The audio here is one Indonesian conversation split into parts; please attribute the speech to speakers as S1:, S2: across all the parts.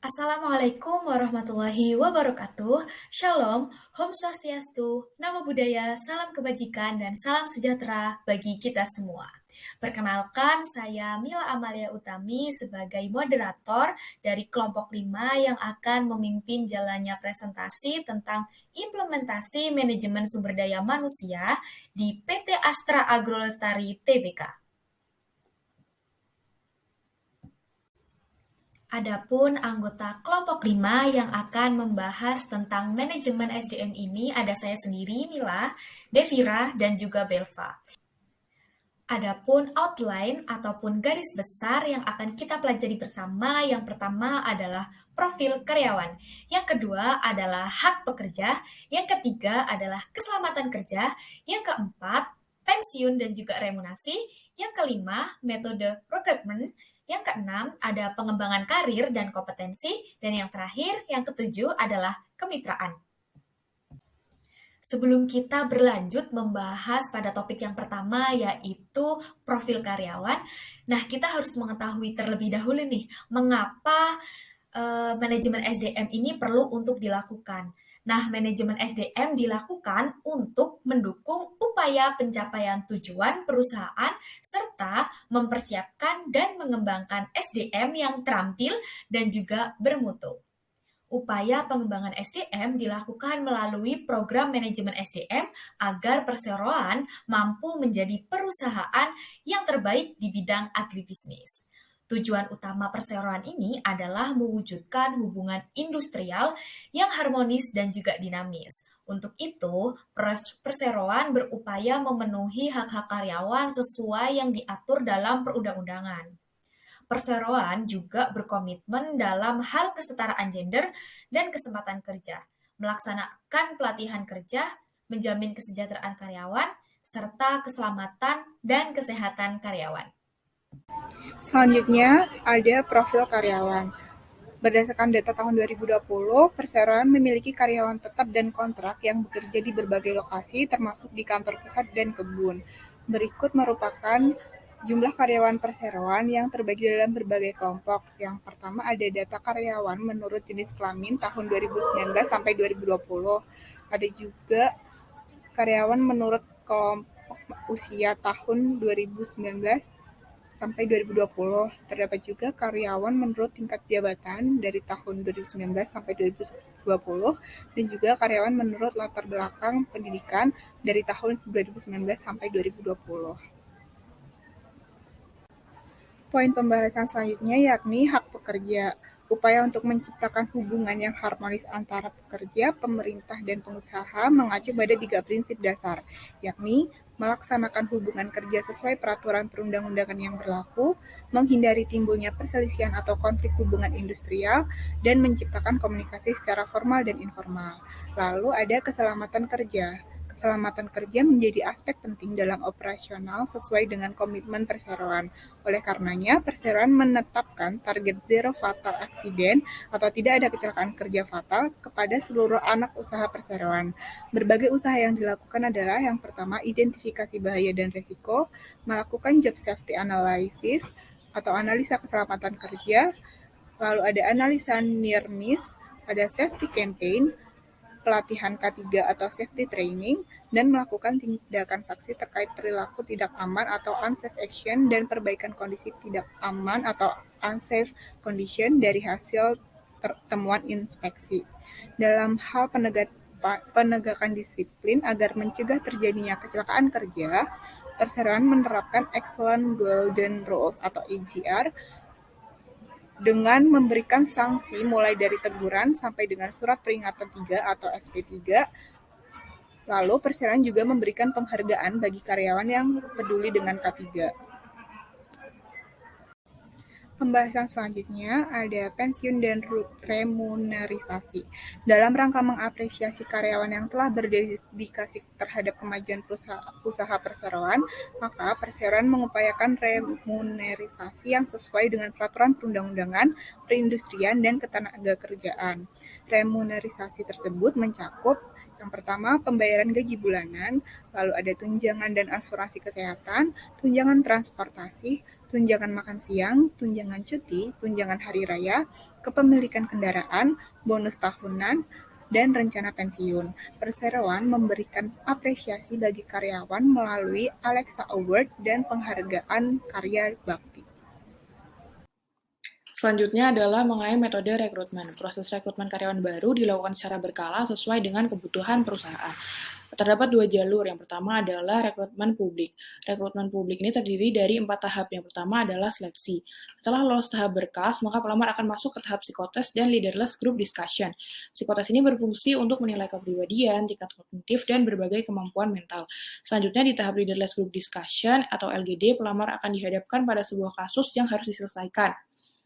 S1: Assalamualaikum warahmatullahi wabarakatuh. Shalom, Om Swastiastu, Namo Buddhaya, salam kebajikan, dan salam sejahtera bagi kita semua. Perkenalkan, saya Mila Amalia Utami sebagai moderator dari kelompok 5 yang akan memimpin jalannya presentasi tentang implementasi manajemen sumber daya manusia di PT Astra Agrolestari Tbk. Adapun anggota kelompok 5 yang akan membahas tentang manajemen SDM ini ada saya sendiri, Mila, Devira, dan juga Belva. Adapun outline ataupun garis besar yang akan kita pelajari bersama, yang pertama adalah profil karyawan, yang kedua adalah hak pekerja, yang ketiga adalah keselamatan kerja, yang keempat pensiun dan juga remunerasi, yang kelima metode rekrutmen, yang keenam ada pengembangan karir dan kompetensi, dan yang terakhir, yang ketujuh adalah kemitraan. Sebelum kita berlanjut membahas pada topik yang pertama, yaitu profil karyawan, nah kita harus mengetahui terlebih dahulu nih, mengapa manajemen SDM ini perlu untuk dilakukan. Nah, manajemen SDM dilakukan untuk mendukung upaya pencapaian tujuan perusahaan serta mempersiapkan dan mengembangkan SDM yang terampil dan juga bermutu. Upaya pengembangan SDM dilakukan melalui program manajemen SDM agar perseroan mampu menjadi perusahaan yang terbaik di bidang agribisnis. Tujuan utama perseroan ini adalah mewujudkan hubungan industrial yang harmonis dan juga dinamis. Untuk itu, perseroan berupaya memenuhi hak-hak karyawan sesuai yang diatur dalam perundang-undangan. Perseroan juga berkomitmen dalam hal kesetaraan gender dan kesempatan kerja, melaksanakan pelatihan kerja, menjamin kesejahteraan karyawan, serta keselamatan dan kesehatan karyawan.
S2: Selanjutnya, ada profil karyawan. Berdasarkan data tahun 2020, perseroan memiliki karyawan tetap dan kontrak yang bekerja di berbagai lokasi, termasuk di kantor pusat dan kebun. Berikut merupakan jumlah karyawan perseroan yang terbagi dalam berbagai kelompok. Yang pertama ada data karyawan menurut jenis kelamin tahun 2019 sampai 2020. Ada juga karyawan menurut kelompok usia tahun 2019 sampai 2020. Terdapat juga karyawan menurut tingkat jabatan dari tahun 2019 sampai 2020 dan juga karyawan menurut latar belakang pendidikan dari tahun 2019 sampai 2020. Poin pembahasan selanjutnya yakni hak pekerja. Upaya untuk menciptakan hubungan yang harmonis antara pekerja, pemerintah, dan pengusaha mengacu pada 3 prinsip dasar, yakni melaksanakan hubungan kerja sesuai peraturan perundang-undangan yang berlaku, menghindari timbulnya perselisihan atau konflik hubungan industrial, dan menciptakan komunikasi secara formal dan informal. Lalu ada keselamatan kerja. Keselamatan kerja menjadi aspek penting dalam operasional sesuai dengan komitmen perseroan. Oleh karenanya, perseroan menetapkan target zero fatal accident atau tidak ada kecelakaan kerja fatal kepada seluruh anak usaha perseroan. Berbagai usaha yang dilakukan adalah yang pertama, identifikasi bahaya dan risiko, melakukan job safety analysis atau analisa keselamatan kerja, lalu ada analisa near miss, ada safety campaign, pelatihan K3 atau safety training, dan melakukan tindakan saksi terkait perilaku tidak aman atau unsafe action dan perbaikan kondisi tidak aman atau unsafe condition dari hasil temuan inspeksi. Dalam hal penegakan disiplin agar mencegah terjadinya kecelakaan kerja, perseroan menerapkan Excellent Golden Rules atau EGR dengan memberikan sanksi mulai dari teguran sampai dengan surat peringatan 3 atau SP3. Lalu perseroan juga memberikan penghargaan bagi karyawan yang peduli dengan K3. Pembahasan selanjutnya ada pensiun dan remunerisasi. Dalam rangka mengapresiasi karyawan yang telah berdedikasi terhadap kemajuan usaha perseroan, maka perseroan mengupayakan remunerisasi yang sesuai dengan peraturan perundang-undangan, perindustrian, dan ketenagakerjaan. Remunerisasi tersebut mencakup yang pertama, pembayaran gaji bulanan, lalu ada tunjangan dan asuransi kesehatan, tunjangan transportasi, tunjangan makan siang, tunjangan cuti, tunjangan hari raya, kepemilikan kendaraan, bonus tahunan, dan rencana pensiun. Perseroan memberikan apresiasi bagi karyawan melalui Alexa Award dan penghargaan karya bakti.
S3: Selanjutnya adalah mengenai metode rekrutmen. Proses rekrutmen karyawan baru dilakukan secara berkala sesuai dengan kebutuhan perusahaan. Terdapat 2 jalur. Yang pertama adalah rekrutmen publik. Rekrutmen publik ini terdiri dari 4 tahap. Yang pertama adalah seleksi. Setelah lolos tahap berkas, maka pelamar akan masuk ke tahap psikotes dan leaderless group discussion. Psikotes ini berfungsi untuk menilai kepribadian, tingkat kognitif, dan berbagai kemampuan mental. Selanjutnya di tahap leaderless group discussion atau LGD, pelamar akan dihadapkan pada sebuah kasus yang harus diselesaikan.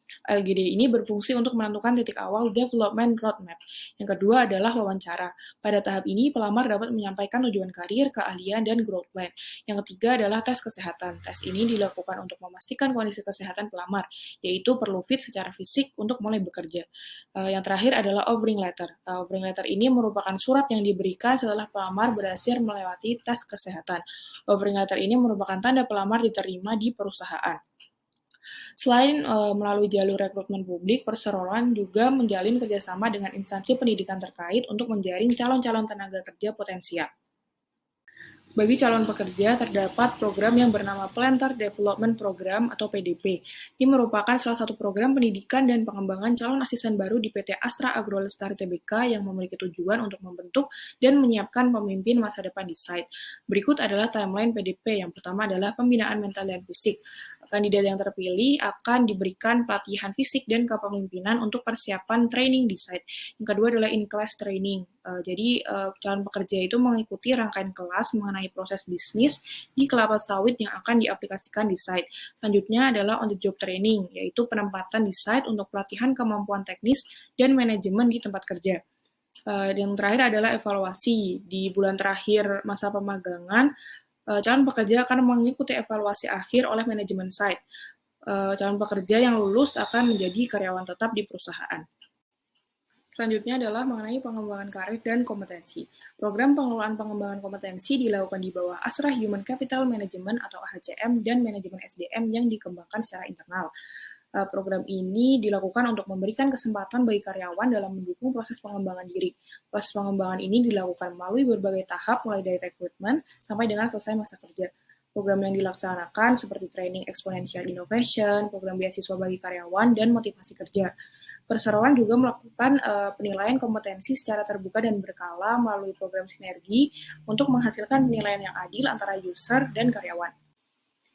S3: LGD ini berfungsi untuk menentukan titik awal development roadmap. Yang kedua adalah wawancara. Pada tahap ini, pelamar dapat menyampaikan tujuan karir, keahlian, dan growth plan. Yang ketiga adalah tes kesehatan. Tes ini dilakukan untuk memastikan kondisi kesehatan pelamar, yaitu perlu fit secara fisik untuk mulai bekerja. Yang terakhir adalah offering letter. Offering letter ini merupakan surat yang diberikan setelah pelamar berhasil melewati tes kesehatan. Offering letter ini merupakan tanda pelamar diterima di perusahaan. Selain melalui jalur rekrutmen publik, perseroan juga menjalin kerjasama dengan instansi pendidikan terkait untuk menjaring calon-calon tenaga kerja potensial. Bagi calon pekerja, terdapat program yang bernama Planter Development Program atau PDP. Ini merupakan salah satu program pendidikan dan pengembangan calon asisten baru di PT Astra Agrolestari Tbk yang memiliki tujuan untuk membentuk dan menyiapkan pemimpin masa depan di site. Berikut adalah timeline PDP. Yang pertama adalah pembinaan mental dan fisik. Kandidat yang terpilih akan diberikan pelatihan fisik dan kepemimpinan untuk persiapan training di site. Yang kedua adalah in-class training. Jadi calon pekerja itu mengikuti rangkaian kelas mengenai proses bisnis di kelapa sawit yang akan diaplikasikan di site. Selanjutnya adalah on the job training, yaitu penempatan di site untuk pelatihan kemampuan teknis dan manajemen di tempat kerja. Yang terakhir adalah evaluasi. Di bulan terakhir masa pemagangan, calon pekerja akan mengikuti evaluasi akhir oleh manajemen site. Calon pekerja yang lulus akan menjadi karyawan tetap di perusahaan. Selanjutnya adalah mengenai pengembangan karir dan kompetensi. Program pengelolaan pengembangan kompetensi dilakukan di bawah Astra Human Capital Management atau AHCM dan Manajemen SDM yang dikembangkan secara internal. Program ini dilakukan untuk memberikan kesempatan bagi karyawan dalam mendukung proses pengembangan diri. Proses pengembangan ini dilakukan melalui berbagai tahap mulai dari rekrutmen sampai dengan selesai masa kerja. Program yang dilaksanakan seperti training exponential innovation, program beasiswa bagi karyawan, dan motivasi kerja. Perseroan juga melakukan penilaian kompetensi secara terbuka dan berkala melalui program sinergi untuk menghasilkan penilaian yang adil antara user dan karyawan.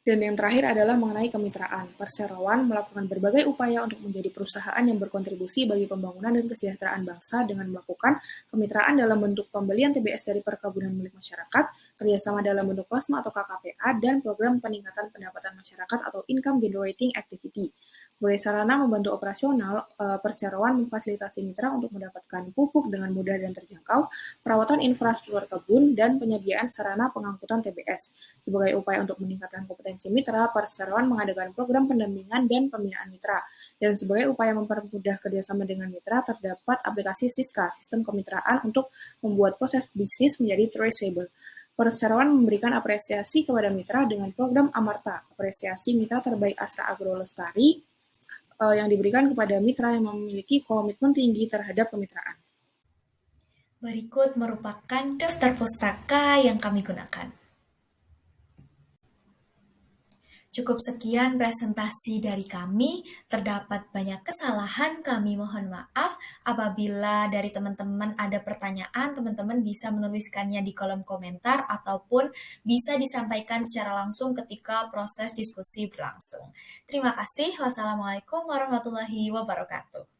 S3: Dan yang terakhir adalah mengenai kemitraan. Perseroan melakukan berbagai upaya untuk menjadi perusahaan yang berkontribusi bagi pembangunan dan kesejahteraan bangsa dengan melakukan kemitraan dalam bentuk pembelian TBS dari perkebunan milik masyarakat, kerjasama dalam bentuk plasma atau KKPA, dan program peningkatan pendapatan masyarakat atau income generating activity. Sebagai sarana membantu operasional, perseroan memfasilitasi mitra untuk mendapatkan pupuk dengan mudah dan terjangkau, perawatan infrastruktur kebun, dan penyediaan sarana pengangkutan TBS. Sebagai upaya untuk meningkatkan kompetensi mitra, perseroan mengadakan program pendampingan dan pembinaan mitra. Dan sebagai upaya mempermudah kerjasama dengan mitra, terdapat aplikasi Siska, sistem kemitraan untuk membuat proses bisnis menjadi traceable. Perseroan memberikan apresiasi kepada mitra dengan program Amarta, apresiasi mitra terbaik Astra Agrolestari, yang diberikan kepada mitra yang memiliki komitmen tinggi terhadap kemitraan.
S1: Berikut merupakan daftar pustaka yang kami gunakan. Cukup sekian presentasi dari kami. Terdapat banyak kesalahan, kami mohon maaf. Apabila dari teman-teman ada pertanyaan, teman-teman bisa menuliskannya di kolom komentar ataupun bisa disampaikan secara langsung ketika proses diskusi berlangsung. Terima kasih. Wassalamualaikum warahmatullahi wabarakatuh.